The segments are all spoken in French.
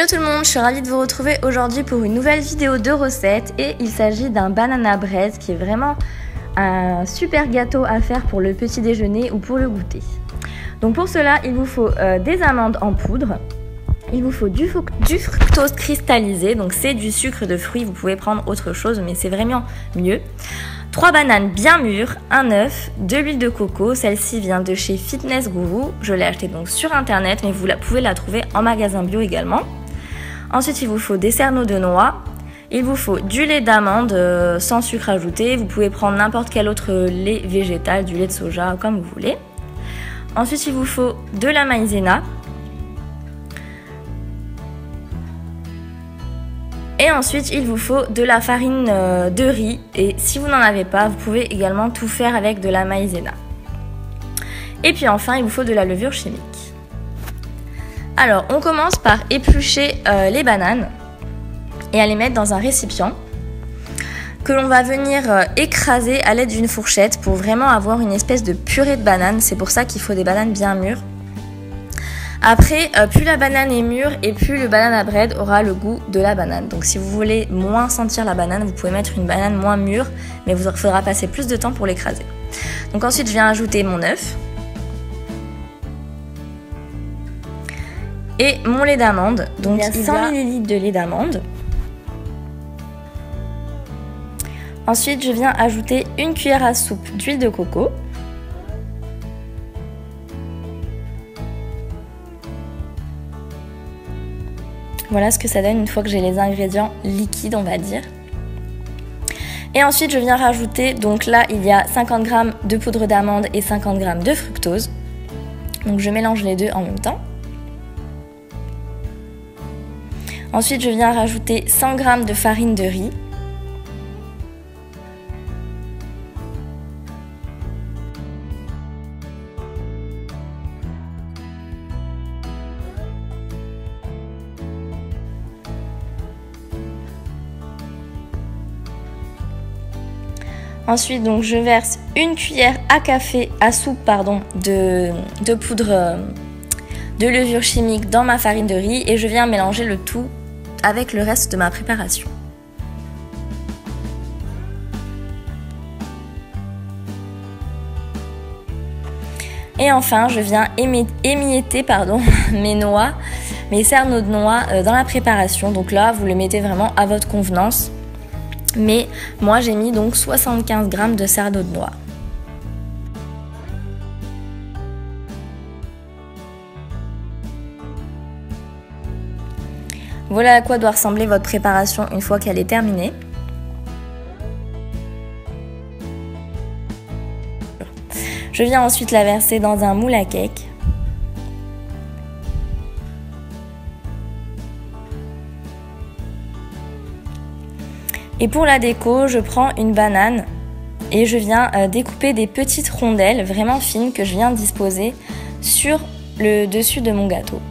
Hello tout le monde, je suis ravie de vous retrouver aujourd'hui pour une nouvelle vidéo de recette et il s'agit d'un banana bread qui est vraiment un super gâteau à faire pour le petit déjeuner ou pour le goûter. Donc pour cela, il vous faut des amandes en poudre, il vous faut du fructose cristallisé, donc c'est du sucre de fruits, vous pouvez prendre autre chose mais c'est vraiment mieux. 3 bananes bien mûres, un œuf, de l'huile de coco, celle-ci vient de chez Fitness Guru, je l'ai achetée donc sur internet mais vous pouvez la trouver en magasin bio également. Ensuite il vous faut des cerneaux de noix, il vous faut du lait d'amande sans sucre ajouté, vous pouvez prendre n'importe quel autre lait végétal, du lait de soja comme vous voulez. Ensuite il vous faut de la maïzena. Et ensuite, il vous faut de la farine de riz. Et si vous n'en avez pas, vous pouvez également tout faire avec de la maïzena. Et puis enfin, il vous faut de la levure chimique. Alors, on commence par éplucher les bananes et à les mettre dans un récipient que l'on va venir écraser à l'aide d'une fourchette pour vraiment avoir une espèce de purée de banane. C'est pour ça qu'il faut des bananes bien mûres. Après, plus la banane est mûre et plus le banana bread aura le goût de la banane. Donc si vous voulez moins sentir la banane, vous pouvez mettre une banane moins mûre, mais il vous faudra passer plus de temps pour l'écraser. Donc ensuite, je viens ajouter mon œuf et mon lait d'amande. Donc il y a 100 ml de lait d'amande. Ensuite, je viens ajouter une cuillère à soupe d'huile de coco. Voilà ce que ça donne une fois que j'ai les ingrédients liquides, on va dire. Et ensuite, je viens rajouter, donc là, il y a 50 g de poudre d'amande et 50 g de fructose. Donc je mélange les deux en même temps. Ensuite, je viens rajouter 100 g de farine de riz. Ensuite, donc, je verse une cuillère à soupe de poudre de levure chimique dans ma farine de riz et je viens mélanger le tout avec le reste de ma préparation. Et enfin, je viens émietter mes cerneaux de noix dans la préparation. Donc là, vous le mettez vraiment à votre convenance. Mais moi j'ai mis donc 75 g de cerneaux de noix. Voilà à quoi doit ressembler votre préparation une fois qu'elle est terminée. Je viens ensuite la verser dans un moule à cake. Et pour la déco, je prends une banane et je viens découper des petites rondelles vraiment fines que je viens disposer sur le dessus de mon gâteau.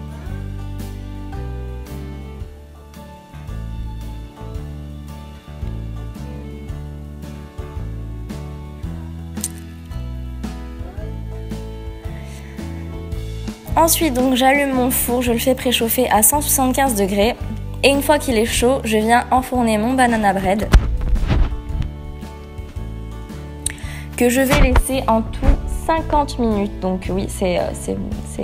Ensuite, donc j'allume mon four, je le fais préchauffer à 175 degrés. Et une fois qu'il est chaud, je viens enfourner mon banana bread que je vais laisser en tout 50 minutes. Donc oui, c'est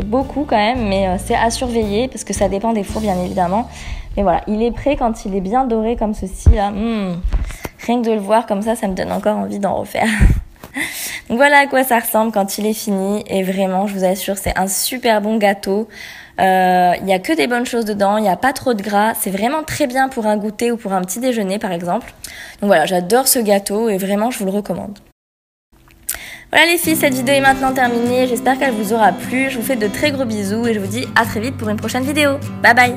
beaucoup quand même, mais c'est à surveiller parce que ça dépend des fours bien évidemment. Mais voilà, il est prêt quand il est bien doré comme ceci là. Rien que de le voir comme ça me donne encore envie d'en refaire. Donc voilà à quoi ça ressemble quand il est fini et vraiment, je vous assure, c'est un super bon gâteau. Il n'y a que des bonnes choses dedans, il n'y a pas trop de gras, c'est vraiment très bien pour un goûter ou pour un petit déjeuner par exemple. Donc voilà, j'adore ce gâteau et vraiment je vous le recommande. Voilà les filles, cette vidéo est maintenant terminée, j'espère qu'elle vous aura plu, je vous fais de très gros bisous et je vous dis à très vite pour une prochaine vidéo. Bye bye.